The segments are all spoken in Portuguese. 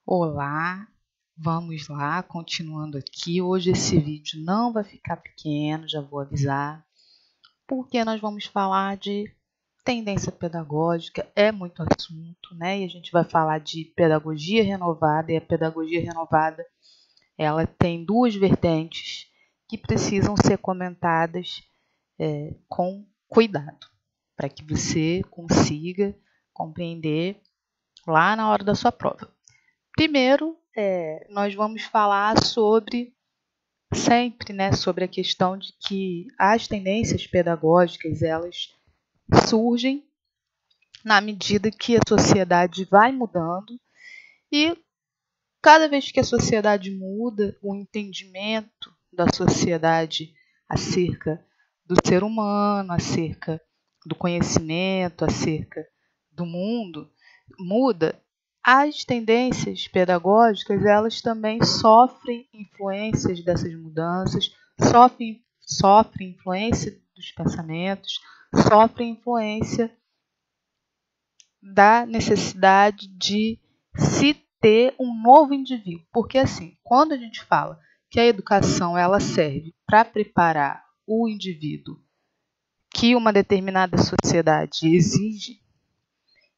Olá, vamos lá, continuando aqui. Hoje esse vídeo não vai ficar pequeno, já vou avisar, porque nós vamos falar de tendência pedagógica, é muito assunto, né? E a gente vai falar de pedagogia renovada, e a pedagogia renovada, ela tem duas vertentes que precisam ser comentadas com cuidado, para que você consiga compreender lá na hora da sua prova. Primeiro, nós vamos falar sobre a questão de que as tendências pedagógicas, elas surgem na medida que a sociedade vai mudando e cada vez que a sociedade muda, o entendimento da sociedade acerca do ser humano, acerca do conhecimento, acerca do mundo, muda. As tendências pedagógicas, elas também sofrem influências dessas mudanças, sofrem influência dos pensamentos, sofrem influência da necessidade de se ter um novo indivíduo. Porque assim, quando a gente fala que a educação ela serve para preparar o indivíduo que uma determinada sociedade exige,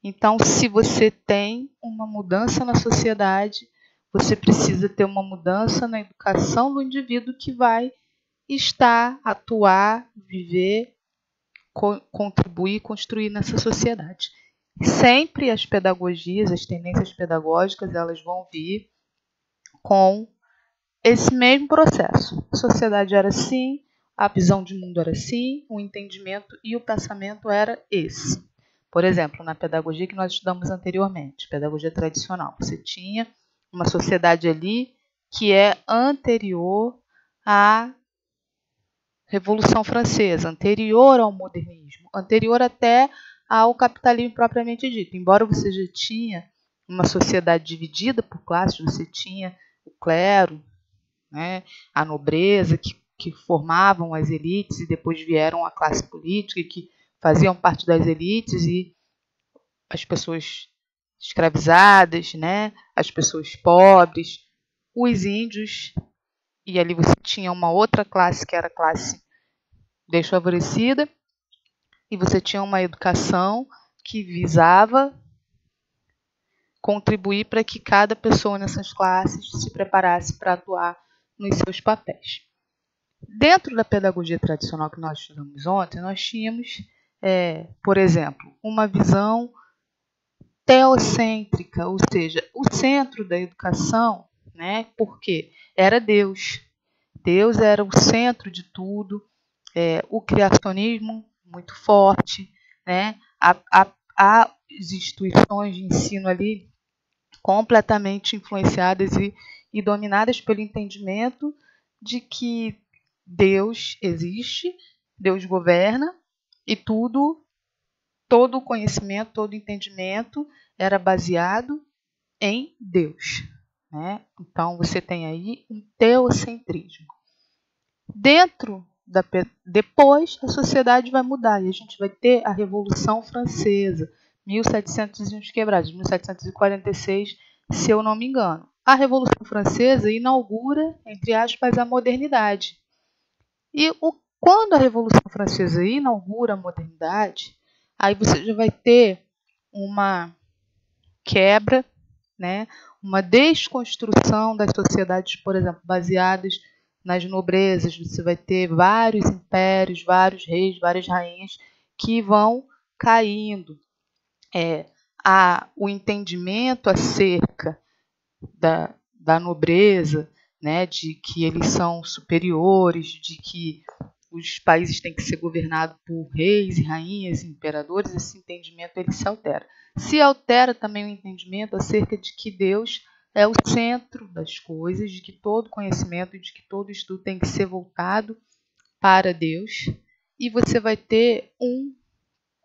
então, se você tem uma mudança na sociedade, você precisa ter uma mudança na educação do indivíduo que vai estar, atuar, viver, contribuir, construir nessa sociedade. Sempre as pedagogias, as tendências pedagógicas, elas vão vir com esse mesmo processo. A sociedade era assim, a visão de mundo era assim, o entendimento e o pensamento era esse. Por exemplo, na pedagogia que nós estudamos anteriormente, pedagogia tradicional, você tinha uma sociedade ali que é anterior à Revolução Francesa, anterior ao modernismo, anterior até ao capitalismo propriamente dito. Embora você já tinha uma sociedade dividida por classes, você tinha o clero, né, a nobreza, que formavam as elites e depois vieram a classe política que faziam parte das elites e as pessoas escravizadas, né, as pessoas pobres, os índios, e ali você tinha uma outra classe que era a classe desfavorecida, e você tinha uma educação que visava contribuir para que cada pessoa nessas classes se preparasse para atuar nos seus papéis. Dentro da pedagogia tradicional que nós estudamos ontem, nós tínhamos, por exemplo, uma visão teocêntrica, ou seja, o centro da educação, né? Porque era Deus. Deus era o centro de tudo, o criacionismo muito forte, né? As instituições de ensino ali completamente influenciadas e dominadas pelo entendimento de que Deus existe, Deus governa e todo o conhecimento, todo o entendimento era baseado em Deus, né? Então você tem aí um teocentrismo. Depois a sociedade vai mudar e a gente vai ter a Revolução Francesa, 1700 e uns quebrados, 1746, se eu não me engano. A Revolução Francesa inaugura, entre aspas, a modernidade. Quando a Revolução Francesa inaugura a modernidade, aí você já vai ter uma quebra, né, uma desconstrução das sociedades, por exemplo, baseadas nas nobrezas. Você vai ter vários impérios, vários reis, várias rainhas que vão caindo. O entendimento acerca da nobreza, né, de que eles são superiores, de que os países têm que ser governados por reis e rainhas, imperadores, esse entendimento ele se altera. Se altera também o entendimento acerca de que Deus é o centro das coisas, de que todo conhecimento e de que todo estudo tem que ser voltado para Deus, e você vai ter um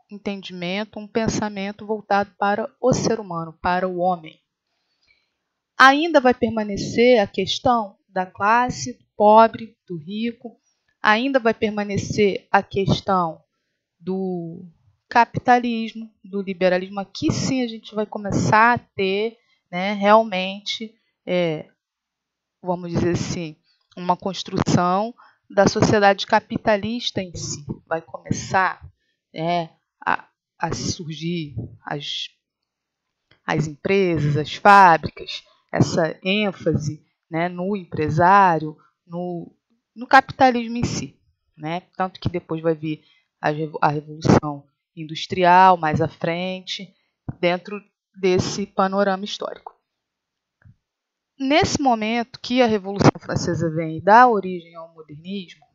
entendimento, um pensamento voltado para o ser humano, para o homem. Ainda vai permanecer a questão da classe, do pobre, do rico, ainda vai permanecer a questão do capitalismo, do liberalismo. Aqui sim a gente vai começar a ter né, realmente, vamos dizer assim, uma construção da sociedade capitalista em si. Vai começar, né, a surgir as empresas, as fábricas, essa ênfase, né, no empresário, no capitalismo em si, né? Tanto que depois vai vir a Revolução Industrial mais à frente, dentro desse panorama histórico. Nesse momento que a Revolução Francesa vem e dá origem ao modernismo,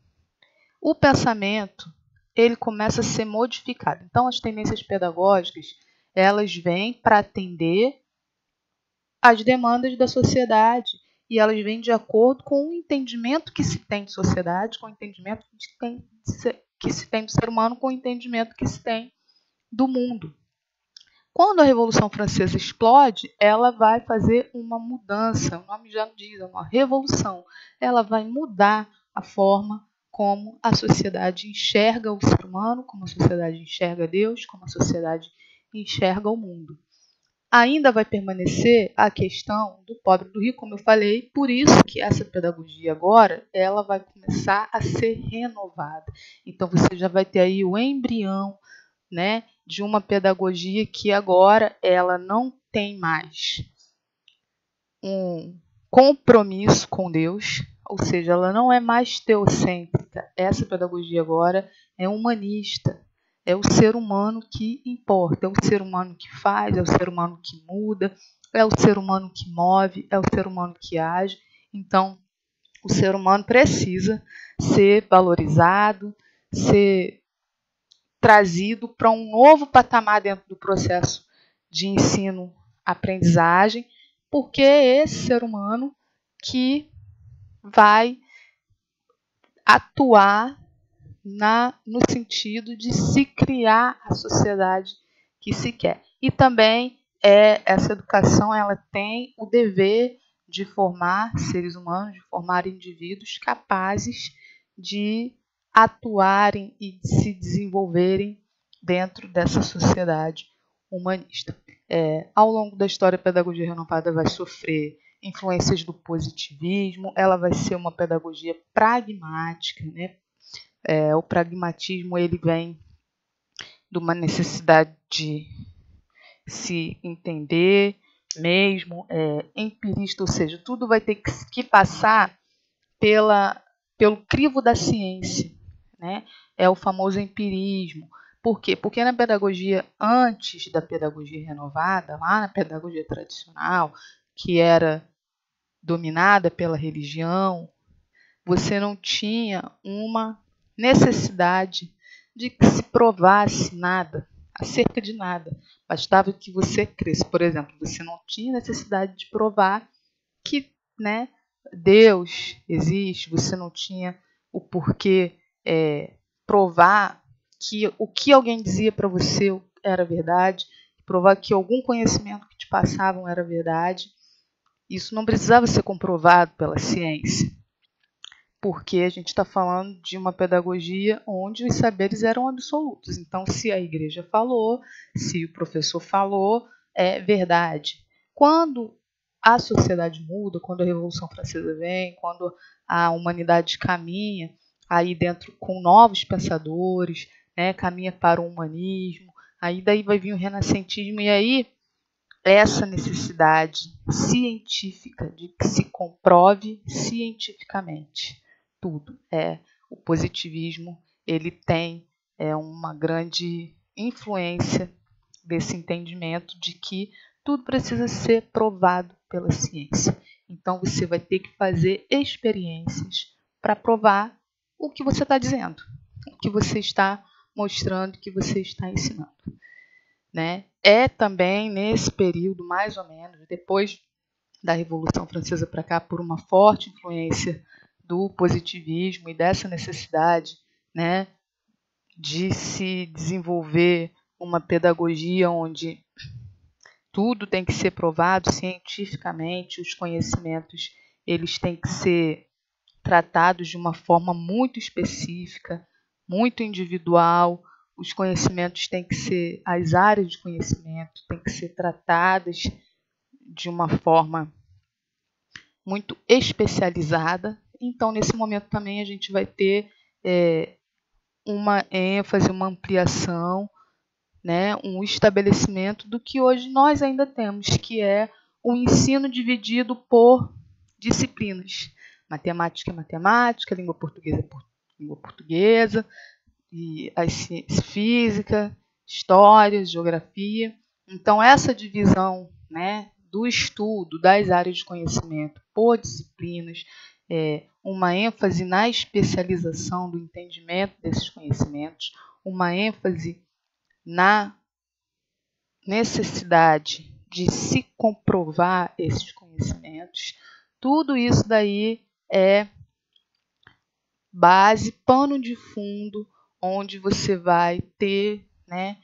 o pensamento ele começa a ser modificado. Então, as tendências pedagógicas elas vêm para atender às demandas da sociedade e elas vêm de acordo com o entendimento que se tem de sociedade, com o entendimento que se tem do ser humano, com o entendimento que se tem do mundo. Quando a Revolução Francesa explode, ela vai fazer uma mudança, o nome já diz, é uma revolução. Ela vai mudar a forma como a sociedade enxerga o ser humano, como a sociedade enxerga Deus, como a sociedade enxerga o mundo. Ainda vai permanecer a questão do pobre e do rico, como eu falei, por isso que essa pedagogia agora ela vai começar a ser renovada. Então você já vai ter aí o embrião, né, de uma pedagogia que agora ela não tem mais um compromisso com Deus, ou seja, ela não é mais teocêntrica. Essa pedagogia agora é humanista. É o ser humano que importa, é o ser humano que faz, é o ser humano que muda, é o ser humano que move, é o ser humano que age. Então, o ser humano precisa ser valorizado, ser trazido para um novo patamar dentro do processo de ensino-aprendizagem, porque é esse ser humano que vai atuar no sentido de se criar a sociedade que se quer. E também essa educação ela tem o dever de formar seres humanos, de formar indivíduos capazes de atuarem e de se desenvolverem dentro dessa sociedade humanista. Ao longo da história, a pedagogia renovada vai sofrer influências do positivismo, ela vai ser uma pedagogia pragmática, né? O pragmatismo ele vem de uma necessidade de se entender mesmo, empirista, ou seja, tudo vai ter que passar pelo crivo da ciência, né? É o famoso empirismo. Por quê? Porque na pedagogia, antes da pedagogia renovada, lá na pedagogia tradicional, que era dominada pela religião, você não tinha uma necessidade de que se provasse nada, acerca de nada. Bastava que você cresça. Por exemplo, você não tinha necessidade de provar que, né, Deus existe, você não tinha o porquê provar que o que alguém dizia para você era verdade, provar que algum conhecimento que te passavam era verdade. Isso não precisava ser comprovado pela ciência, porque a gente está falando de uma pedagogia onde os saberes eram absolutos. Então, se a igreja falou, se o professor falou, é verdade. Quando a sociedade muda, quando a Revolução Francesa vem, quando a humanidade caminha aí dentro com novos pensadores, né, caminha para o humanismo, aí daí vai vir o renascentismo, e aí essa necessidade científica de que se comprove cientificamente tudo. O positivismo ele tem uma grande influência desse entendimento de que tudo precisa ser provado pela ciência. Então você vai ter que fazer experiências para provar o que você está dizendo, o que você está mostrando, o que você está ensinando, né? É também nesse período, mais ou menos, depois da Revolução Francesa para cá, por uma forte influência do positivismo e dessa necessidade, né, de se desenvolver uma pedagogia onde tudo tem que ser provado cientificamente, os conhecimentos eles têm que ser tratados de uma forma muito específica, muito individual. Os conhecimentos têm que ser, as áreas de conhecimento têm que ser tratadas de uma forma muito especializada. Então, nesse momento também a gente vai ter uma ênfase, uma ampliação, né, um estabelecimento do que hoje nós ainda temos, que é o ensino dividido por disciplinas. Matemática é matemática, língua portuguesa é língua portuguesa, e as ciências, física, história, geografia. Então, essa divisão, né, do estudo das áreas de conhecimento por disciplinas, uma ênfase na especialização do entendimento desses conhecimentos, uma ênfase na necessidade de se comprovar esses conhecimentos, tudo isso daí é base, pano de fundo, onde você vai ter, né,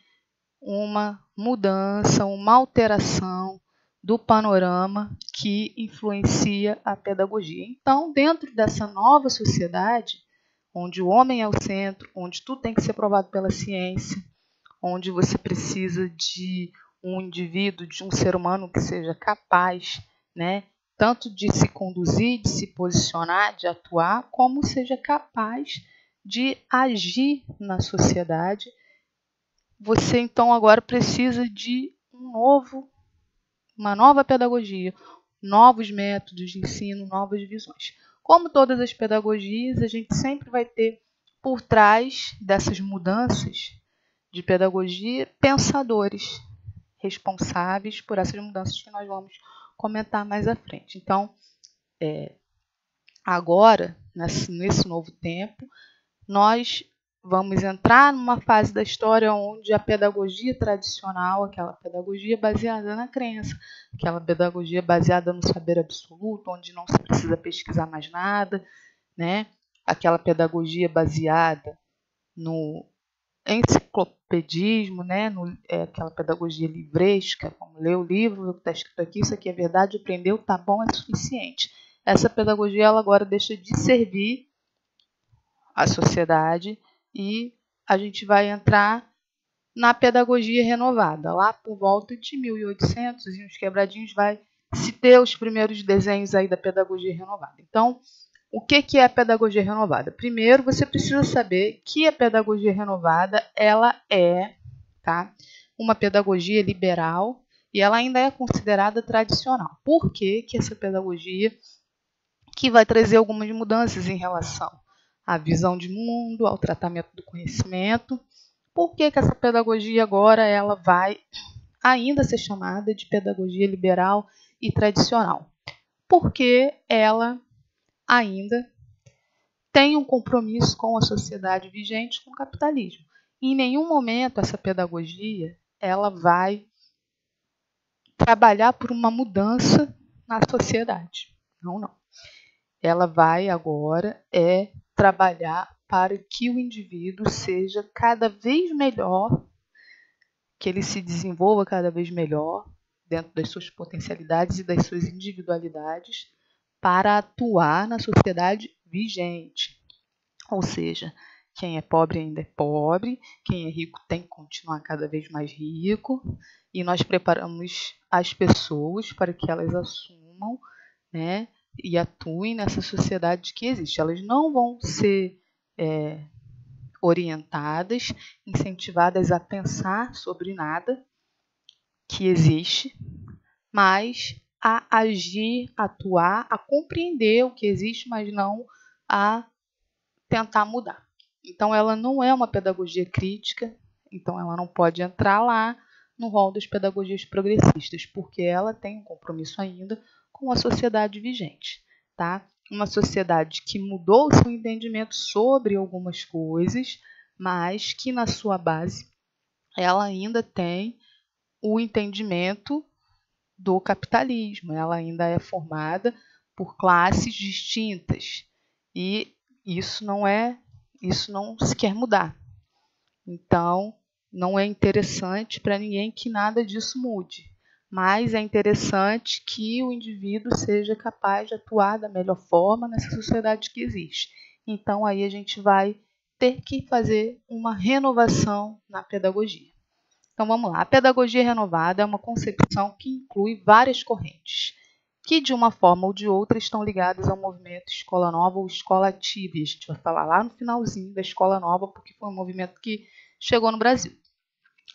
uma mudança, uma alteração do panorama que influencia a pedagogia. Então, dentro dessa nova sociedade, onde o homem é o centro, onde tudo tem que ser provado pela ciência, onde você precisa de um indivíduo, de um ser humano que seja capaz, né, tanto de se conduzir, de se posicionar, de atuar, como seja capaz de agir na sociedade. Você então agora precisa de uma nova pedagogia, novos métodos de ensino, novas visões. Como todas as pedagogias, a gente sempre vai ter por trás dessas mudanças de pedagogia pensadores responsáveis por essas mudanças que nós vamos comentar mais à frente. Então, agora, nesse novo tempo, nós vamos entrar numa fase da história onde a pedagogia tradicional, aquela pedagogia baseada na crença, aquela pedagogia baseada no saber absoluto, onde não se precisa pesquisar mais nada, né? Aquela pedagogia baseada no enciclopedismo, né? Aquela pedagogia livresca, como ler o livro, está escrito aqui, isso aqui é verdade, aprendeu, tá bom, é suficiente. Essa pedagogia ela agora deixa de servir à sociedade e a gente vai entrar na pedagogia renovada. Lá por volta de 1800 e uns quebradinhos vai se ter os primeiros desenhos aí da pedagogia renovada. Então, o que é a pedagogia renovada? Primeiro, você precisa saber que a pedagogia renovada ela é, tá, uma pedagogia liberal e ela ainda é considerada tradicional. Por que essa pedagogia que vai trazer algumas mudanças em relação à visão de mundo, ao tratamento do conhecimento? Por que essa pedagogia agora ela vai ainda ser chamada de pedagogia liberal e tradicional? Porque ela ainda tem um compromisso com a sociedade vigente, com o capitalismo. Em nenhum momento essa pedagogia ela vai trabalhar por uma mudança na sociedade. Não. Ela vai agora trabalhar para que o indivíduo seja cada vez melhor, que ele se desenvolva cada vez melhor dentro das suas potencialidades e das suas individualidades para atuar na sociedade vigente. Ou seja, quem é pobre ainda é pobre, quem é rico tem que continuar cada vez mais rico, e nós preparamos as pessoas para que elas assumam, né, e atuem nessa sociedade que existe. Elas não vão ser orientadas, incentivadas a pensar sobre nada que existe, mas a agir, atuar, a compreender o que existe, mas não a tentar mudar. Então, ela não é uma pedagogia crítica, então ela não pode entrar lá no rol das pedagogias progressistas, porque ela tem um compromisso ainda com a sociedade vigente, tá? Uma sociedade que mudou o seu entendimento sobre algumas coisas, mas que na sua base ela ainda tem o entendimento do capitalismo, ela ainda é formada por classes distintas e isso não se quer mudar. Então, não é interessante para ninguém que nada disso mude, mas é interessante que o indivíduo seja capaz de atuar da melhor forma nessa sociedade que existe. Então, aí a gente vai ter que fazer uma renovação na pedagogia. Então vamos lá. A pedagogia renovada é uma concepção que inclui várias correntes, que de uma forma ou de outra estão ligadas ao movimento Escola Nova ou Escola Ativa. E a gente vai falar lá no finalzinho da Escola Nova, porque foi um movimento que chegou no Brasil.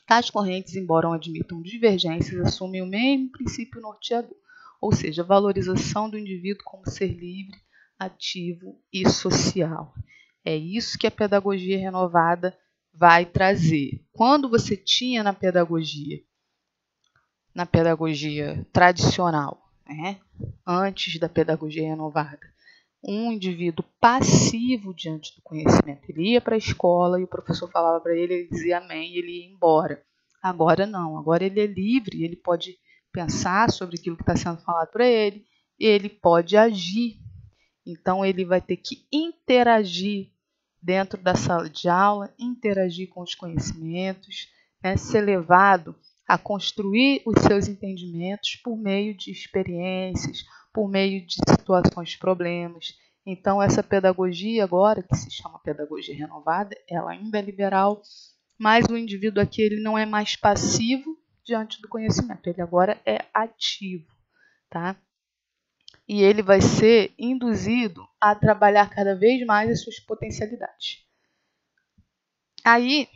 Tais correntes, embora admitam divergências, assumem o mesmo princípio norteador, ou seja, a valorização do indivíduo como ser livre, ativo e social. É isso que a pedagogia renovada vai trazer. Quando você tinha na pedagogia tradicional, né, antes da pedagogia renovada, um indivíduo passivo diante do conhecimento. Ele ia para a escola e o professor falava para ele, ele dizia amém e ele ia embora. Agora não, agora ele é livre, ele pode pensar sobre aquilo que está sendo falado para ele, ele pode agir. Então ele vai ter que interagir dentro da sala de aula, interagir com os conhecimentos, né, ser levado a construir os seus entendimentos por meio de experiências, por meio de situações, problemas. Então, essa pedagogia agora, que se chama pedagogia renovada, ela ainda é liberal, mas o indivíduo aqui ele não é mais passivo diante do conhecimento, ele agora é ativo, tá? E ele vai ser induzido a trabalhar cada vez mais as suas potencialidades. Aí,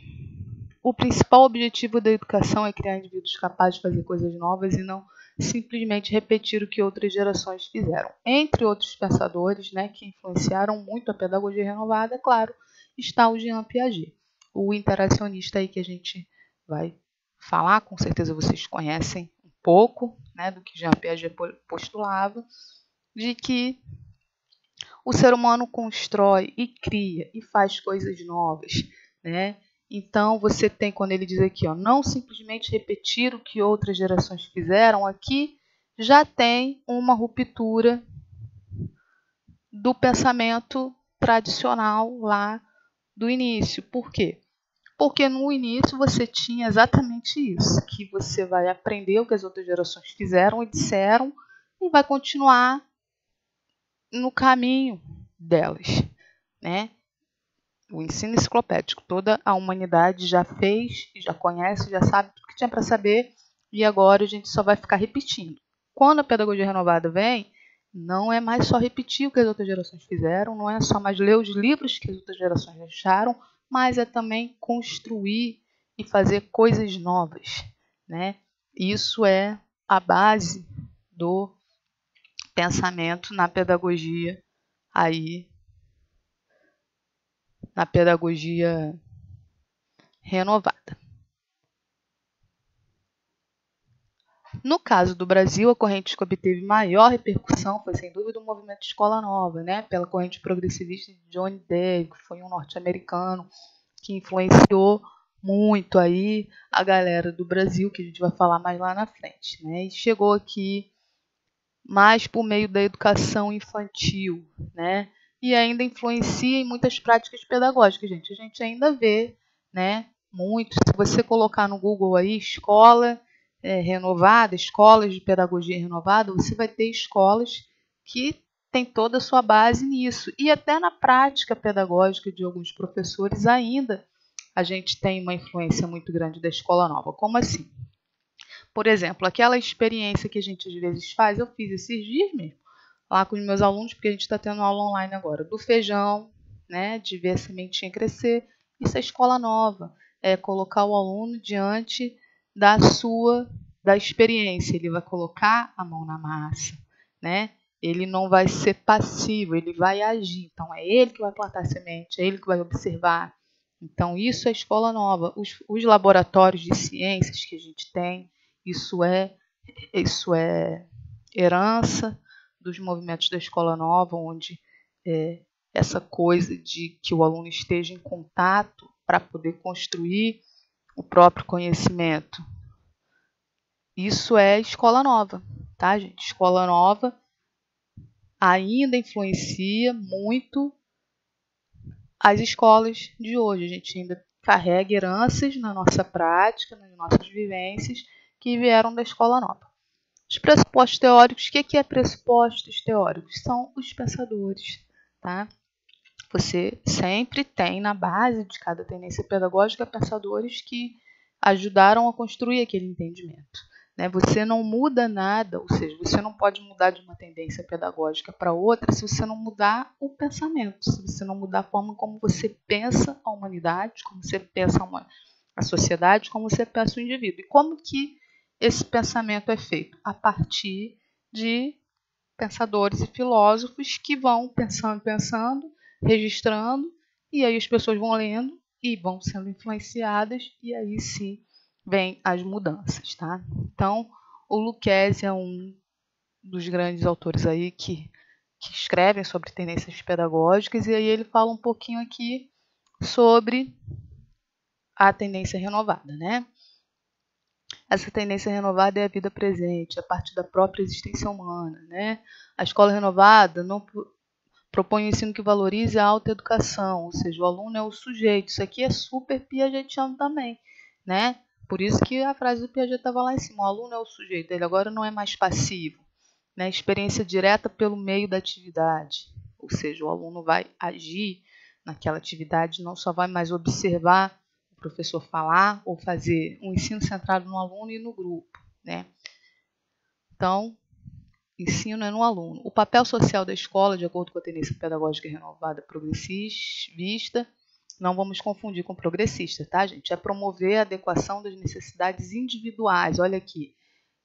o principal objetivo da educação é criar indivíduos capazes de fazer coisas novas e não simplesmente repetir o que outras gerações fizeram. Entre outros pensadores, né, que influenciaram muito a pedagogia renovada, é claro, está o Jean Piaget, o interacionista aí que a gente vai falar, com certeza vocês conhecem um pouco, né, do que Jean Piaget postulava, de que o ser humano constrói e cria e faz coisas novas, né? Então, você tem, quando ele diz aqui, ó, não simplesmente repetir o que outras gerações fizeram, aqui já tem uma ruptura do pensamento tradicional lá do início. Por quê? Porque no início você tinha exatamente isso, que você vai aprender o que as outras gerações fizeram e disseram e vai continuar no caminho delas, né? O ensino enciclopédico, toda a humanidade já fez, já conhece, já sabe tudo que tinha para saber e agora a gente só vai ficar repetindo. Quando a pedagogia renovada vem, não é mais só repetir o que as outras gerações fizeram, não é só mais ler os livros que as outras gerações deixaram, mas é também construir e fazer coisas novas, né? Isso é a base do pensamento na pedagogia aí, na pedagogia renovada. No caso do Brasil, a corrente que obteve maior repercussão foi, sem dúvida, o movimento Escola Nova, né? Pela corrente progressivista de John Dewey, que foi um norte-americano que influenciou muito aí a galera do Brasil, que a gente vai falar mais lá na frente, né? E chegou aqui mais por meio da educação infantil, né? E ainda influencia em muitas práticas pedagógicas, gente. A gente ainda vê, né? Muito. Se você colocar no Google aí, escola renovada, escolas de pedagogia renovada, você vai ter escolas que têm toda a sua base nisso. E até na prática pedagógica de alguns professores ainda a gente tem uma influência muito grande da escola nova. Como assim? Por exemplo, aquela experiência que a gente às vezes faz, eu fiz esses dias mesmo, lá com os meus alunos, porque a gente está tendo aula online agora, do feijão, né, de ver a sementinha crescer. Isso é escola nova, é colocar o aluno diante da experiência. Ele vai colocar a mão na massa, né? Ele não vai ser passivo, ele vai agir. Então, é ele que vai plantar a semente, é ele que vai observar. Então, isso é escola nova. Os laboratórios de ciências que a gente tem, isso é herança dos movimentos da escola nova, onde essa coisa de que o aluno esteja em contato para poder construir o próprio conhecimento. Isso é escola nova, tá, gente? Escola nova ainda influencia muito as escolas de hoje. A gente ainda carrega heranças na nossa prática, nas nossas vivências, que vieram da escola nova. Os pressupostos teóricos, o que é pressupostos teóricos? São os pensadores, tá? Você sempre tem na base de cada tendência pedagógica pensadores que ajudaram a construir aquele entendimento. Você não muda nada, ou seja, você não pode mudar de uma tendência pedagógica para outra se você não mudar o pensamento, se você não mudar a forma como você pensa a humanidade, como você pensa a sociedade, como você pensa o indivíduo. E como que esse pensamento é feito? A partir de pensadores e filósofos que vão pensando, registrando, e aí as pessoas vão lendo e vão sendo influenciadas, e aí sim vem as mudanças, tá? Então, o Lucchesi é um dos grandes autores aí que escrevem sobre tendências pedagógicas, e aí ele fala um pouquinho aqui sobre a tendência renovada, né? Essa tendência renovada é a vida presente, a partir da própria existência humana, né? A escola renovada não propõe um ensino que valorize a autoeducação, ou seja, o aluno é o sujeito. Isso aqui é super piagetiano também, né? Por isso que a frase do Piaget estava lá em cima. O aluno é o sujeito, ele agora não é mais passivo, né? Experiência direta pelo meio da atividade, ou seja, o aluno vai agir naquela atividade, não só vai mais observar o professor falar ou fazer um ensino centrado no aluno e no grupo, né? Então, ensino é no aluno. O papel social da escola, de acordo com a tendência pedagógica renovada progressista, não vamos confundir com progressista, tá, gente? É promover a adequação das necessidades individuais. Olha aqui,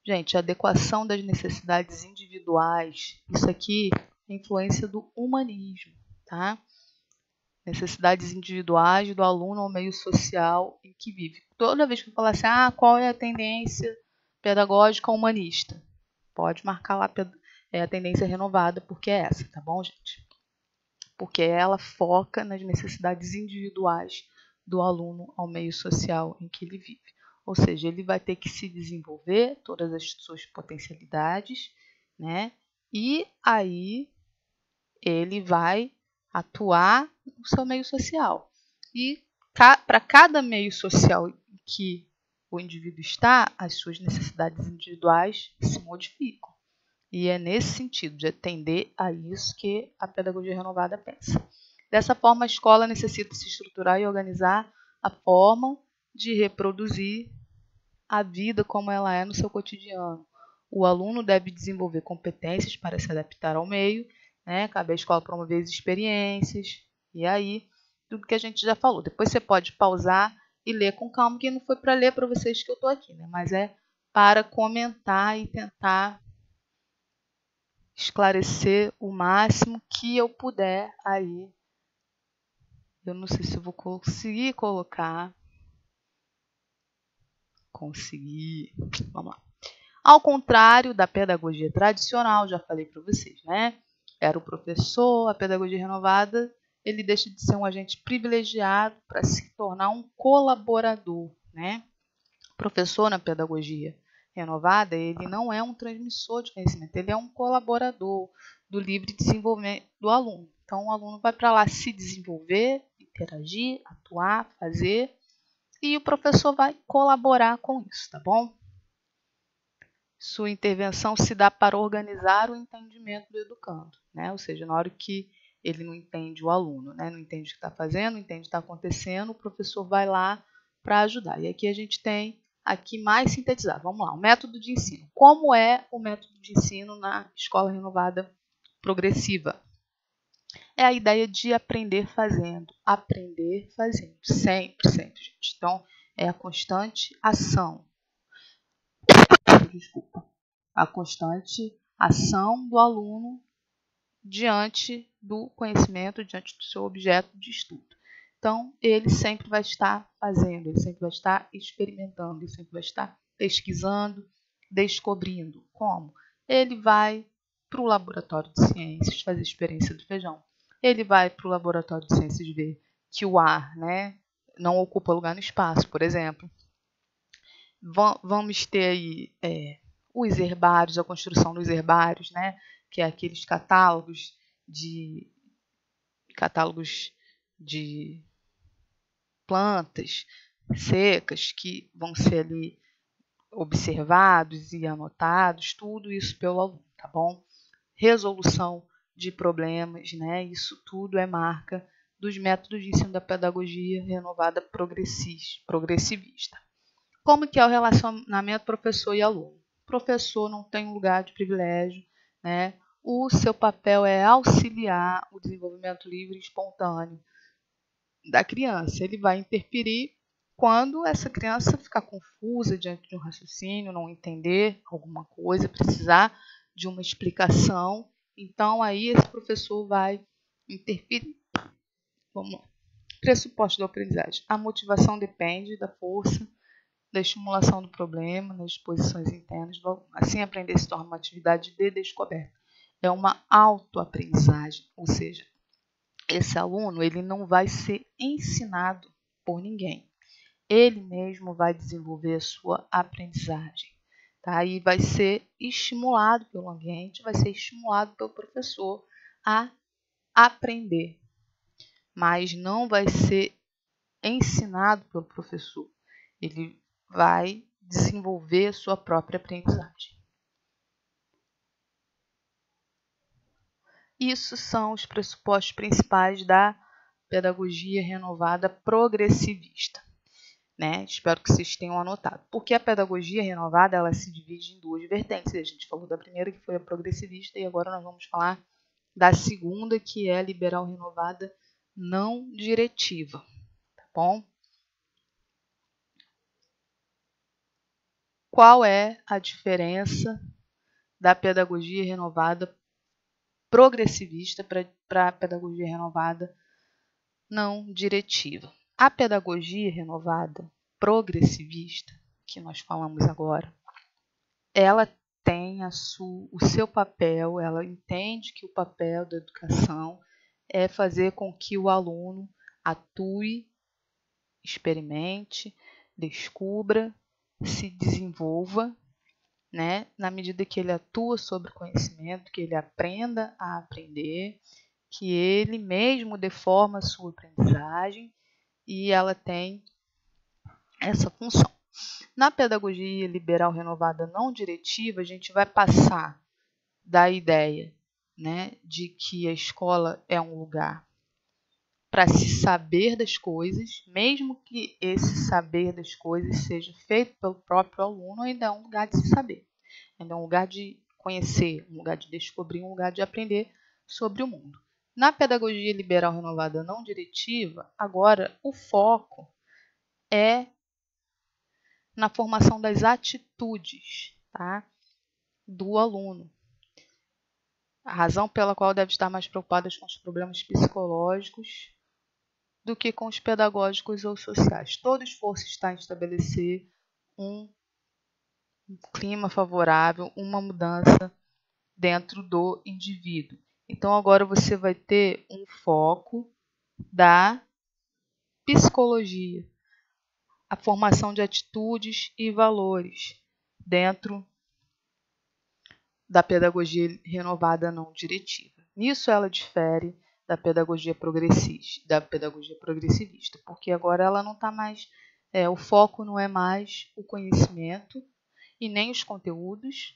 gente, a adequação das necessidades individuais. Isso aqui é influência do humanismo, tá? Necessidades individuais do aluno ao meio social em que vive. Toda vez que eu falar assim, qual é a tendência pedagógica humanista? Pode marcar lá a tendência renovada, porque é essa, tá bom, gente? Porque ela foca nas necessidades individuais do aluno ao meio social em que ele vive. Ou seja, ele vai ter que se desenvolver todas as suas potencialidades, né? E aí ele vai atuar no seu meio social. E para cada meio social em que o indivíduo está, as suas necessidades individuais se modificam. E é nesse sentido, de atender a isso que a pedagogia renovada pensa. Dessa forma, a escola necessita se estruturar e organizar a forma de reproduzir a vida como ela é no seu cotidiano. O aluno deve desenvolver competências para se adaptar ao meio, né? Cabe à escola promover as experiências, e aí, tudo que a gente já falou. Depois você pode pausar e ler com calma, que não foi para ler para vocês que eu estou aqui, né? Mas é para comentar e tentar esclarecer o máximo que eu puder aí. Eu não sei se eu vou conseguir colocar. Conseguir. Vamos lá. Ao contrário da pedagogia tradicional, já falei para vocês, né? Era o professor, a pedagogia renovada, ele deixa de ser um agente privilegiado para se tornar um colaborador, né? O professor na pedagogia renovada, ele não é um transmissor de conhecimento, ele é um colaborador do livre desenvolvimento do aluno. Então, o aluno vai para lá se desenvolver, interagir, atuar, fazer, e o professor vai colaborar com isso, tá bom? Sua intervenção se dá para organizar o entendimento do educando, né? Ou seja, na hora que ele não entende o aluno, né? Não entende o que está fazendo, não entende o que está acontecendo, o professor vai lá para ajudar. E aqui a gente tem aqui mais sintetizado. Vamos lá, o método de ensino. Como é o método de ensino na escola renovada progressiva? É a ideia de aprender fazendo, sempre, sempre, gente. Então, é a constante ação. Desculpa. A constante ação do aluno diante do conhecimento, diante do seu objeto de estudo. Então, ele sempre vai estar fazendo, ele sempre vai estar experimentando, ele sempre vai estar pesquisando, descobrindo. Como? Ele vai para o laboratório de ciências fazer experiência do feijão. Ele vai para o laboratório de ciências ver que o ar, né, não ocupa lugar no espaço, por exemplo. Vamos ter aí os herbários, a construção dos herbários, né, que é aqueles catálogos de plantas secas que vão ser ali observados e anotados, tudo isso pelo aluno, tá bom? Resolução de problemas, né? Isso tudo é marca dos métodos de ensino da pedagogia renovada progressivista. Como que é o relacionamento professor e aluno? O professor não tem um lugar de privilégio, né? O seu papel é auxiliar o desenvolvimento livre e espontâneo da criança. Ele vai interferir quando essa criança ficar confusa diante de um raciocínio, não entender alguma coisa, precisar de uma explicação. Então, aí esse professor vai interferir. Vamos lá. Pressuposto da aprendizagem. A motivação depende da força, da estimulação do problema, das disposições internas do aluno. Assim, aprender se torna uma atividade de descoberta. É uma autoaprendizagem, ou seja, esse aluno ele não vai ser ensinado por ninguém. Ele mesmo vai desenvolver a sua aprendizagem. Tá? E vai ser estimulado pelo ambiente, vai ser estimulado pelo professor a aprender. Mas não vai ser ensinado pelo professor. Ele vai desenvolver a sua própria aprendizagem. Isso são os pressupostos principais da pedagogia renovada progressivista. Né? Espero que vocês tenham anotado. Porque a pedagogia renovada ela se divide em duas vertentes. A gente falou da primeira, que foi a progressivista, e agora nós vamos falar da segunda, que é a liberal renovada não diretiva. Tá bom? Qual é a diferença da pedagogia renovada progressivista para a pedagogia renovada não diretiva? A pedagogia renovada progressivista, que nós falamos agora, ela tem o seu papel, ela entende que o papel da educação é fazer com que o aluno atue, experimente, descubra, se desenvolva, né? Na medida que ele atua sobre conhecimento, que ele aprenda a aprender, que ele mesmo deforma a sua aprendizagem e ela tem essa função. Na pedagogia liberal renovada não diretiva, a gente vai passar da ideia, né, de que a escola é um lugar para se saber das coisas, mesmo que esse saber das coisas seja feito pelo próprio aluno, ainda é um lugar de se saber. Ainda é um lugar de conhecer, um lugar de descobrir, um lugar de aprender sobre o mundo. Na pedagogia liberal renovada não diretiva, agora o foco é na formação das atitudes, tá, do aluno. A razão pela qual deve estar mais preocupada com os problemas psicológicos do que com os pedagógicos ou sociais. Todo esforço está em estabelecer um clima favorável, uma mudança dentro do indivíduo. Então, agora você vai ter um foco da psicologia, a formação de atitudes e valores dentro da pedagogia renovada não diretiva. Nisso ela difere da pedagogia progressivista, porque agora ela não está mais, o foco não é mais o conhecimento e nem os conteúdos,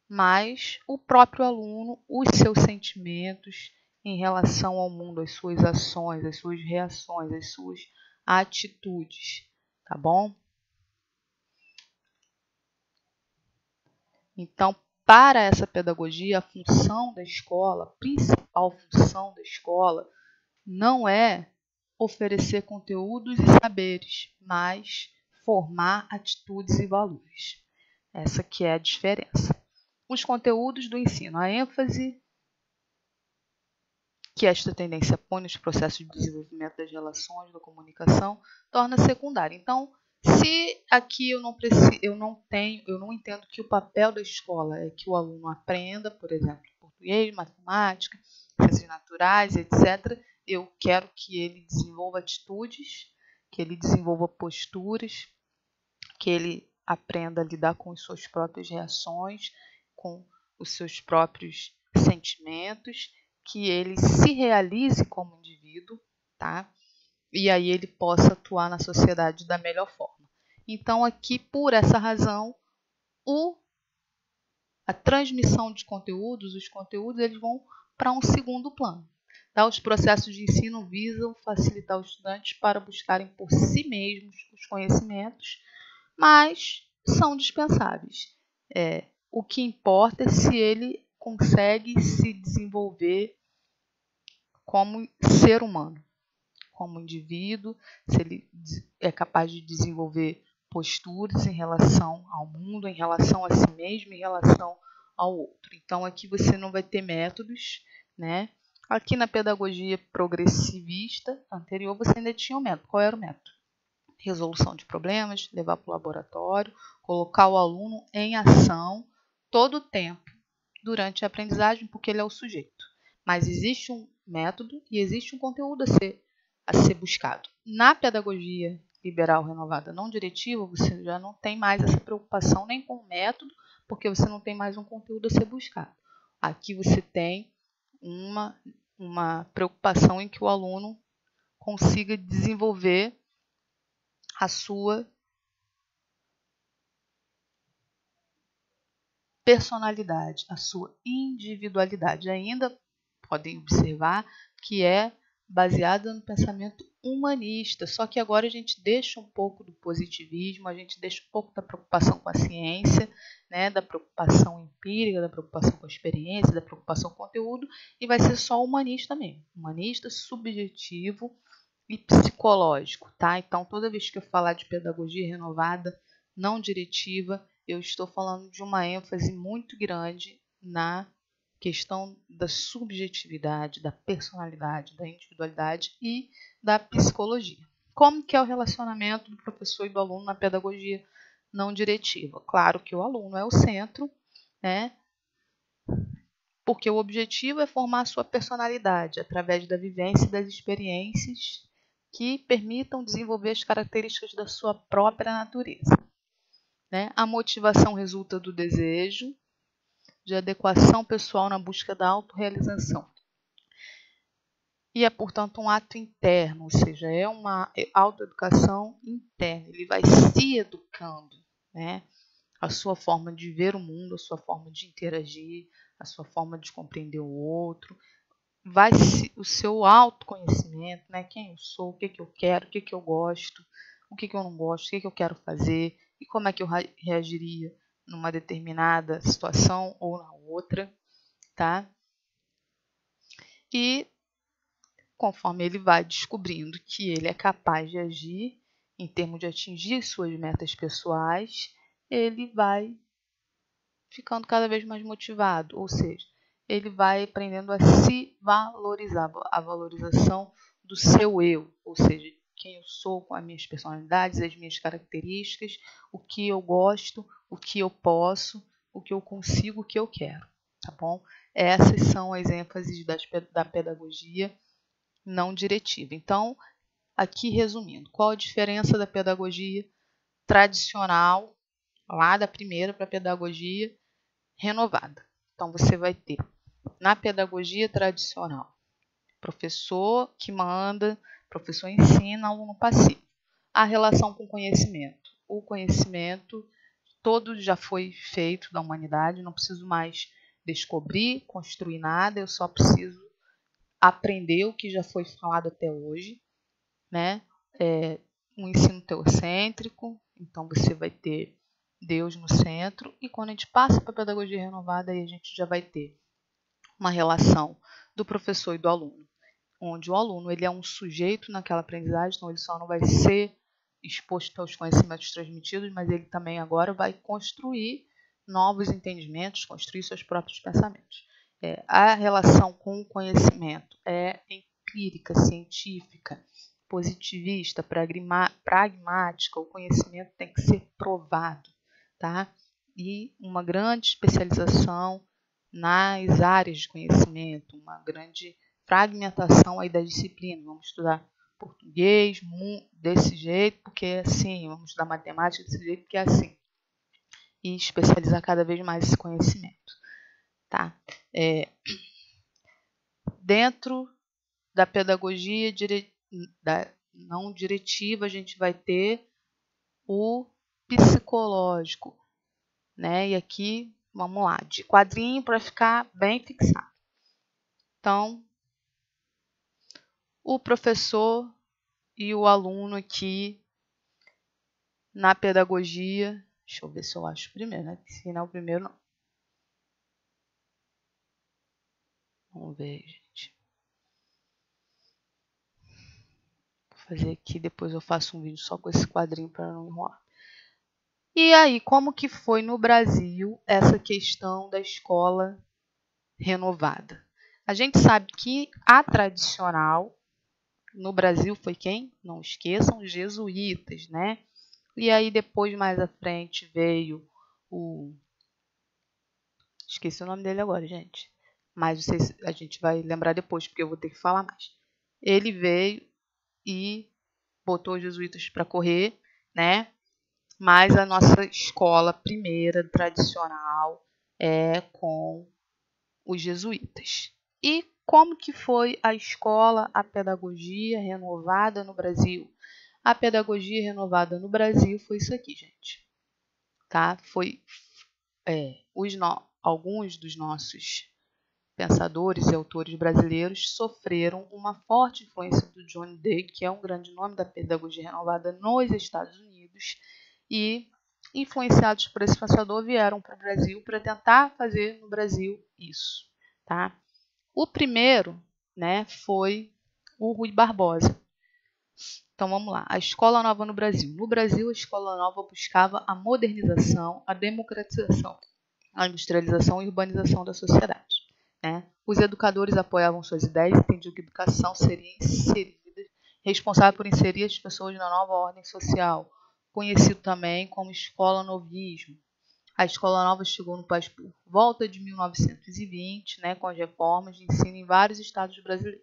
mas o próprio aluno, os seus sentimentos em relação ao mundo, as suas ações, as suas reações, as suas atitudes, tá bom? Então, para essa pedagogia, a função da escola, a principal função da escola, não é oferecer conteúdos e saberes, mas formar atitudes e valores. Essa que é a diferença. Os conteúdos do ensino, a ênfase que esta tendência põe nos processos de desenvolvimento das relações, da comunicação, torna secundária. Então, se aqui eu não entendo que o papel da escola é que o aluno aprenda, por exemplo, português, matemática, ciências naturais, etc., eu quero que ele desenvolva atitudes, que ele desenvolva posturas, que ele aprenda a lidar com as suas próprias reações, com os seus próprios sentimentos, que ele se realize como indivíduo, tá? E aí ele possa atuar na sociedade da melhor forma. Então, aqui, por essa razão, a transmissão de conteúdos, os conteúdos, eles vão para um segundo plano. Tá? Os processos de ensino visam facilitar os estudantes para buscarem por si mesmos os conhecimentos, mas são dispensáveis. O que importa é se ele consegue se desenvolver como ser humano, como indivíduo, se ele é capaz de desenvolver posturas em relação ao mundo, em relação a si mesmo, em relação ao outro. Então, aqui você não vai ter métodos, né? Aqui na pedagogia progressivista anterior, você ainda tinha um método. Qual era o método? Resolução de problemas, levar para o laboratório, colocar o aluno em ação todo o tempo durante a aprendizagem, porque ele é o sujeito. Mas existe um método e existe um conteúdo a ser buscado. Na pedagogia liberal renovada não diretiva, você já não tem mais essa preocupação nem com o método, porque você não tem mais um conteúdo a ser buscado. Aqui você tem uma preocupação em que o aluno consiga desenvolver a sua personalidade, a sua individualidade. Ainda podem observar que é baseada no pensamento humanista, só que agora a gente deixa um pouco do positivismo, a gente deixa um pouco da preocupação com a ciência, né, da preocupação empírica, da preocupação com a experiência, da preocupação com o conteúdo, e vai ser só humanista mesmo, humanista, subjetivo e psicológico, tá? Então, toda vez que eu falar de pedagogia renovada, não diretiva, eu estou falando de uma ênfase muito grande na questão da subjetividade, da personalidade, da individualidade e da psicologia. Como que é o relacionamento do professor e do aluno na pedagogia não diretiva? Claro que o aluno é o centro, né? Porque o objetivo é formar a sua personalidade através da vivência e das experiências que permitam desenvolver as características da sua própria natureza, né? A motivação resulta do desejo de adequação pessoal na busca da autorrealização. E é, portanto, um ato interno, ou seja, é uma autoeducação interna. Ele vai se educando, né? A sua forma de ver o mundo, a sua forma de interagir, a sua forma de compreender o outro, o seu autoconhecimento, né? Quem eu sou, o que eu quero, o que eu gosto, o que eu não gosto, o que eu quero fazer e como é que eu reagiria numa determinada situação ou na outra, tá? E conforme ele vai descobrindo que ele é capaz de agir em termos de atingir suas metas pessoais, ele vai ficando cada vez mais motivado, ou seja, ele vai aprendendo a se valorizar, a valorização do seu eu, ou seja, quem eu sou com as minhas personalidades, as minhas características, o que eu gosto, o que eu posso, o que eu consigo, o que eu quero, tá bom? Essas são as ênfases da pedagogia não diretiva. Então, aqui resumindo, qual a diferença da pedagogia tradicional, lá da primeira, para a pedagogia renovada? Então, você vai ter, na pedagogia tradicional, professor que manda, professor ensina, aluno passivo. A relação com o conhecimento. O conhecimento todo já foi feito da humanidade, não preciso mais descobrir, construir nada, eu só preciso aprender o que já foi falado até hoje, né? Um ensino teocêntrico, então você vai ter Deus no centro, e quando a gente passa para a pedagogia renovada, aí a gente já vai ter uma relação do professor e do aluno, onde o aluno ele é um sujeito naquela aprendizagem, então ele só não vai ser exposto aos conhecimentos transmitidos, mas ele também agora vai construir novos entendimentos, construir seus próprios pensamentos. A relação com o conhecimento é empírica, científica, positivista, pragmática. O conhecimento tem que ser provado, tá? E uma grande especialização nas áreas de conhecimento, uma grande fragmentação aí da disciplina. Vamos estudar português desse jeito, porque é assim. Vamos estudar matemática desse jeito, porque é assim. E especializar cada vez mais esse conhecimento, tá? Dentro da pedagogia não diretiva, a gente vai ter o psicológico, né? E aqui, vamos lá, de quadrinho para ficar bem fixado. Então, o professor e o aluno aqui na pedagogia. Deixa eu ver se eu acho o primeiro, né? Se não é o primeiro, não. Vamos ver, gente. Vou fazer aqui, depois eu faço um vídeo só com esse quadrinho para não enrolar. E aí, como que foi no Brasil essa questão da escola renovada? A gente sabe que a tradicional no Brasil foi quem? Não esqueçam, os jesuítas, né? E aí depois, mais à frente, veio o... Esqueci o nome dele agora, gente. Mas não sei se a gente vai lembrar depois, porque eu vou ter que falar mais. Ele veio e botou os jesuítas para correr, né? Mas a nossa escola primeira, tradicional, é com os jesuítas. E como que foi a escola, a pedagogia renovada no Brasil? A pedagogia renovada no Brasil foi isso aqui, gente. Tá? Foi alguns dos nossos pensadores e autores brasileiros sofreram uma forte influência do John Dewey, que é um grande nome da pedagogia renovada nos Estados Unidos, e influenciados por esse pensador vieram para o Brasil para tentar fazer no Brasil isso. Tá? O primeiro, né, foi o Rui Barbosa. Então vamos lá. A Escola Nova no Brasil. No Brasil, a Escola Nova buscava a modernização, a democratização, a industrialização e urbanização da sociedade. Né? Os educadores apoiavam suas ideias e entendiam que a educação seria responsável por inserir as pessoas na nova ordem social, conhecido também como Escola Novismo. A Escola Nova chegou no país por volta de 1920, né, com as reformas de ensino em vários estados brasileiros.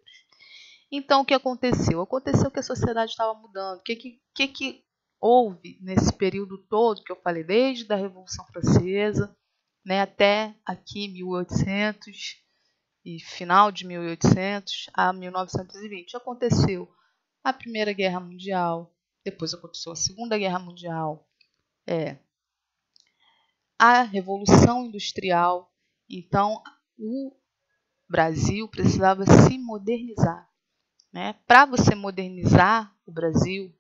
Então, o que aconteceu? Aconteceu que a sociedade estava mudando. O que houve nesse período todo que eu falei, desde a Revolução Francesa, né, até aqui 1800 e final de 1800 a 1920? Aconteceu a Primeira Guerra Mundial, depois aconteceu a Segunda Guerra Mundial, a Revolução Industrial. Então, o Brasil precisava se modernizar. Né? Para você modernizar o Brasil,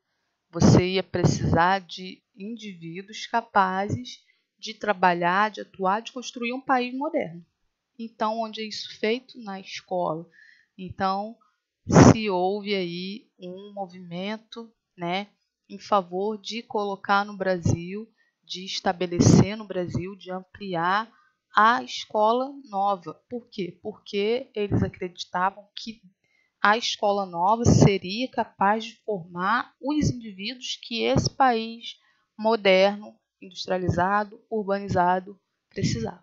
você ia precisar de indivíduos capazes de trabalhar, de atuar, de construir um país moderno. Então, onde é isso feito? Na escola. Então, se houve aí um movimento, né, em favor de colocar no Brasil, de estabelecer no Brasil, de ampliar a escola nova. Por quê? Porque eles acreditavam que a escola nova seria capaz de formar os indivíduos que esse país moderno, industrializado, urbanizado precisava.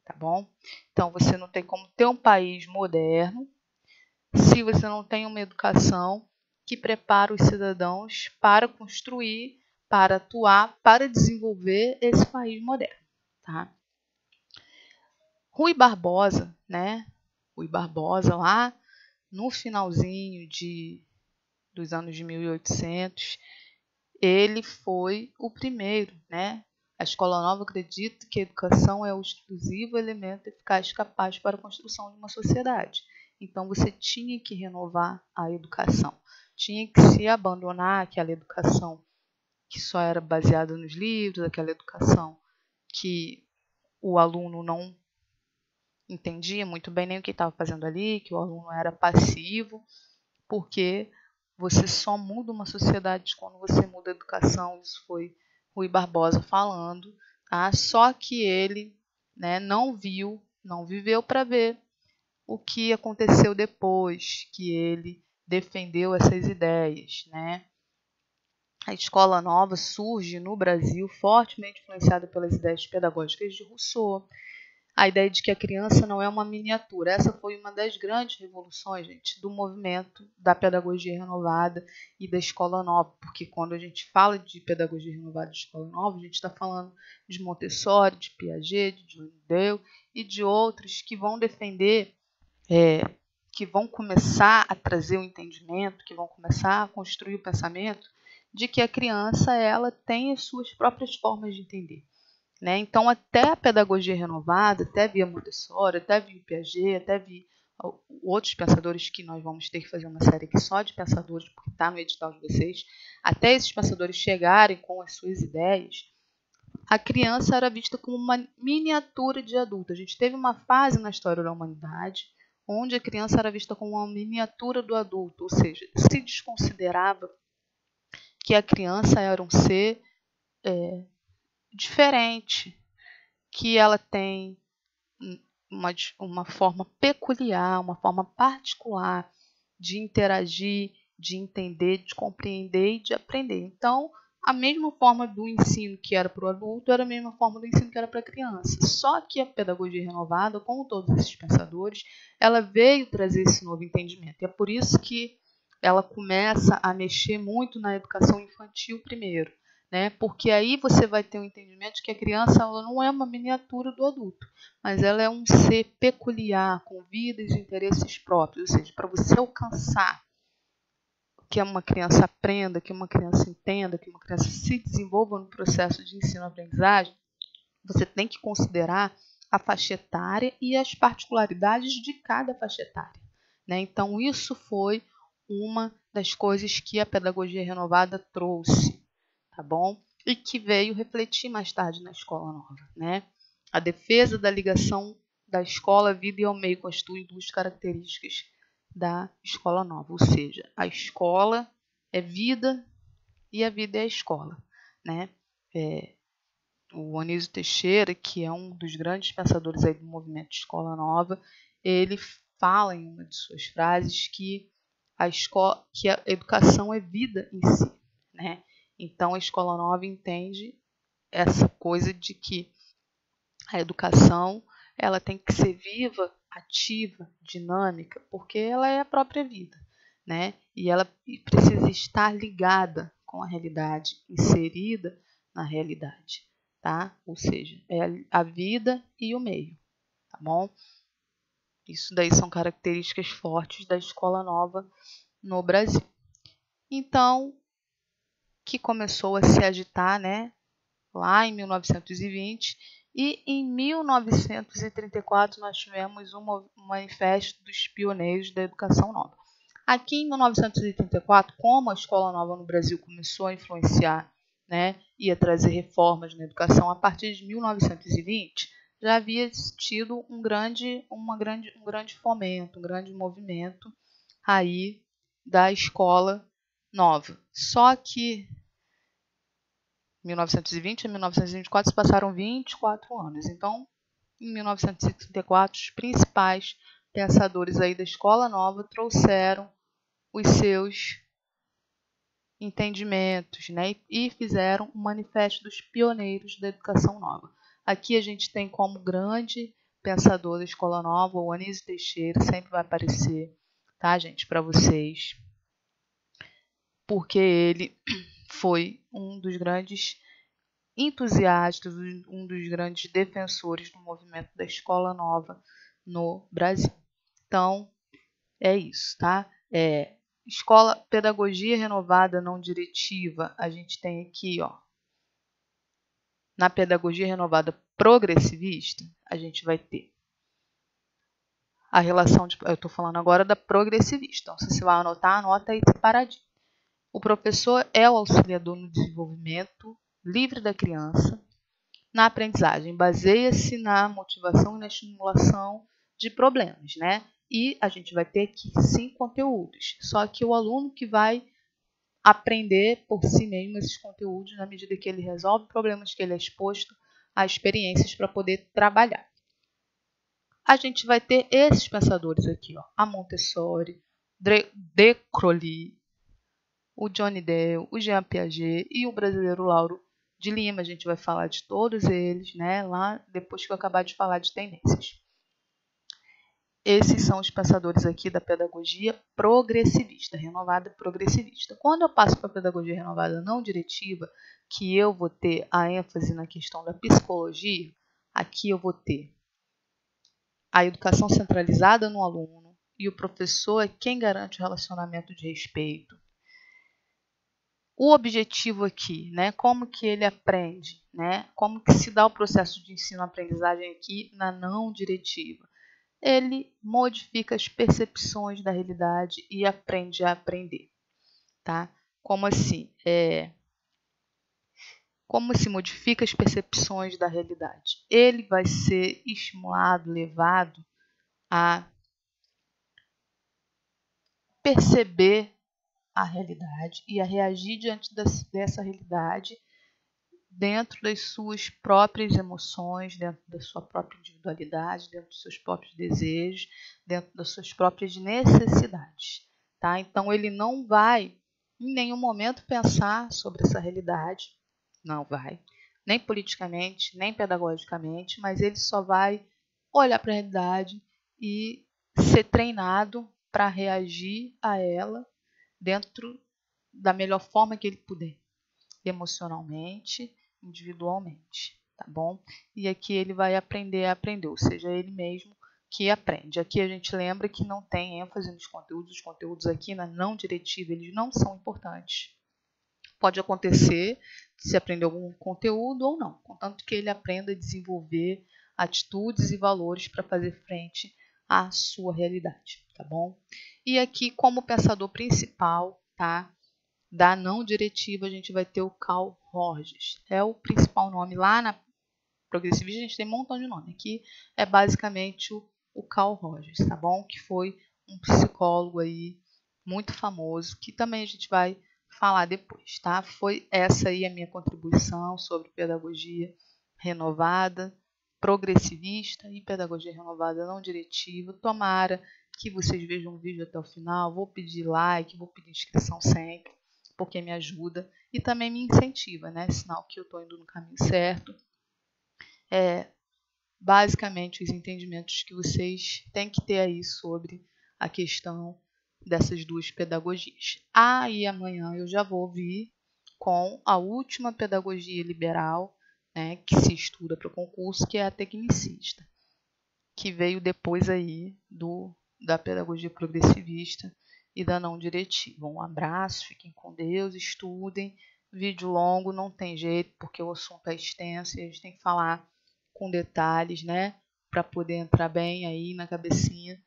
Tá bom? Então, você não tem como ter um país moderno se você não tem uma educação que prepara os cidadãos para construir, para atuar, para desenvolver esse país moderno. Tá? Rui Barbosa, né? Rui Barbosa lá no finalzinho dos anos de 1800, ele foi o primeiro, né? A Escola Nova acredita que a educação é o exclusivo elemento eficaz capaz para a construção de uma sociedade. Então, você tinha que renovar a educação. Tinha que se abandonar aquela educação que só era baseada nos livros, aquela educação que o aluno não entendia muito bem nem o que estava fazendo ali, que o aluno era passivo, porque você só muda uma sociedade quando você muda a educação. Isso foi Rui Barbosa falando, tá? Só que ele, né, não viveu para ver o que aconteceu depois que ele defendeu essas ideias, né? A Escola Nova surge no Brasil fortemente influenciada pelas ideias pedagógicas de Rousseau. A ideia de que a criança não é uma miniatura. Essa foi uma das grandes revoluções, gente, do movimento da pedagogia renovada e da escola nova. Porque quando a gente fala de pedagogia renovada e escola nova, a gente está falando de Montessori, de Piaget, de John Dewey e de outros que vão defender, que vão começar a trazer o entendimento, que vão começar a construir o pensamento de que a criança ela tem as suas próprias formas de entender. Né? Então, até a pedagogia renovada, até via Montessori, até via Piaget, até via outros pensadores, que nós vamos ter que fazer uma série aqui só de pensadores, porque está no edital de vocês, até esses pensadores chegarem com as suas ideias, a criança era vista como uma miniatura de adulto. A gente teve uma fase na história da humanidade onde a criança era vista como uma miniatura do adulto, ou seja, se desconsiderava que a criança era um ser diferente, que ela tem uma forma peculiar, uma forma particular de interagir, de entender, de compreender e de aprender. Então, a mesma forma do ensino que era para o adulto era a mesma forma do ensino que era para a criança. Só que a pedagogia renovada, como todos esses pensadores, ela veio trazer esse novo entendimento. E é por isso que ela começa a mexer muito na educação infantil primeiro, né? Porque aí você vai ter um entendimento de que a criança ela não é uma miniatura do adulto, mas ela é um ser peculiar, com vidas e interesses próprios. Ou seja, para você alcançar que uma criança aprenda, que uma criança entenda, que uma criança se desenvolva no processo de ensino-aprendizagem, você tem que considerar a faixa etária e as particularidades de cada faixa etária, né? Então, isso foi uma das coisas que a pedagogia renovada trouxe, tá bom? E que veio refletir mais tarde na escola nova, né? A defesa da ligação da escola à vida e ao meio constitui duas características da escola nova, ou seja, a escola é vida e a vida é a escola, né? O Anísio Teixeira, que é um dos grandes pensadores aí do movimento de escola nova, ele fala em uma de suas frases que a educação é vida em si, né? Então a escola nova entende essa coisa de que a educação ela tem que ser viva, ativa, dinâmica, porque ela é a própria vida, né? E ela precisa estar ligada com a realidade, inserida na realidade, tá? Ou seja, é a vida e o meio, tá bom? Isso daí são características fortes da escola nova no Brasil. Então, que começou a se agitar, né? Lá em 1920, e em 1934 nós tivemos um manifesto dos pioneiros da educação nova. Aqui em 1934, como a escola nova no Brasil começou a influenciar, né, e a trazer reformas na educação, a partir de 1920 já havia tido um grande fomento, um grande movimento aí da escola nova. Só que 1920 a 1924 se passaram 24 anos. Então, em 1934, os principais pensadores aí da escola nova trouxeram os seus entendimentos, né, e fizeram um manifesto dos pioneiros da educação nova. Aqui a gente tem como grande pensador da escola nova o Anísio Teixeira, sempre vai aparecer, tá, gente, para vocês, porque ele foi um dos grandes entusiastas, um dos grandes defensores do movimento da escola nova no Brasil. Então, é isso, tá? Pedagogia renovada não diretiva, a gente tem aqui, ó, na pedagogia renovada progressivista, a gente vai ter a relação eu estou falando agora da progressivista. Então, se você vai anotar, anota aí separadinho. O professor é o auxiliador no desenvolvimento livre da criança. Na aprendizagem, baseia-se na motivação e na estimulação de problemas, né? E a gente vai ter aqui 5 conteúdos. Só que o aluno que vai aprender por si mesmo esses conteúdos na medida que ele resolve problemas, que ele é exposto a experiências para poder trabalhar. A gente vai ter esses pensadores aqui, ó, a Montessori, De Crowley, o Johnny Dale, o Jean Piaget e o brasileiro Lauro de Lima. A gente vai falar de todos eles, né, lá depois que eu acabar de falar de tendências. Esses são os pensadores aqui da pedagogia progressivista, renovada progressivista. Quando eu passo para a pedagogia renovada não diretiva, que eu vou ter a ênfase na questão da psicologia, aqui eu vou ter a educação centralizada no aluno e o professor é quem garante o relacionamento de respeito. O objetivo aqui, né? Como que ele aprende, né? Como que se dá o processo de ensino-aprendizagem aqui na não diretiva? ele modifica as percepções da realidade e aprende a aprender, tá? Como assim? Como se modifica as percepções da realidade? Ele vai ser estimulado, levado a perceber a realidade e a reagir diante dessa realidade dentro das suas próprias emoções, dentro da sua própria individualidade, dentro dos seus próprios desejos, dentro das suas próprias necessidades, tá? Então ele não vai em nenhum momento pensar sobre essa realidade, não vai, nem politicamente, nem pedagogicamente, mas ele só vai olhar para a realidade e ser treinado para reagir a ela dentro da melhor forma que ele puder, emocionalmente, individualmente, tá bom? E aqui ele vai aprender a aprender, ou seja, ele mesmo que aprende. Aqui a gente lembra que não tem ênfase nos conteúdos, os conteúdos aqui na não diretiva, eles não são importantes. Pode acontecer de se aprender algum conteúdo ou não, contanto que ele aprenda a desenvolver atitudes e valores para fazer frente à sua realidade, tá bom? E aqui, como pensador principal, tá, da não diretiva, a gente vai ter o Carl Rogers. É o principal nome. Lá na progressivista a gente tem um montão de nome. Aqui é basicamente o Carl Rogers, tá bom? Que foi um psicólogo aí muito famoso, que também a gente vai falar depois, tá? Foi essa aí a minha contribuição sobre pedagogia renovada, progressivista e pedagogia renovada não diretiva. Tomara que vocês vejam o vídeo até o final. Vou pedir like, vou pedir inscrição sempre, porque me ajuda e também me incentiva, né? Sinal que eu estou indo no caminho certo. Basicamente os entendimentos que vocês têm que ter aí sobre a questão dessas duas pedagogias. E amanhã eu já vou vir com a última pedagogia liberal, né, que se estuda para o concurso, que é a tecnicista, que veio depois aí da pedagogia progressivista e da não diretiva. Um abraço, fiquem com Deus, estudem. Vídeo longo não tem jeito, porque o assunto é extenso e a gente tem que falar com detalhes, né, para poder entrar bem aí na cabecinha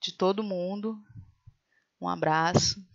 de todo mundo. Um abraço.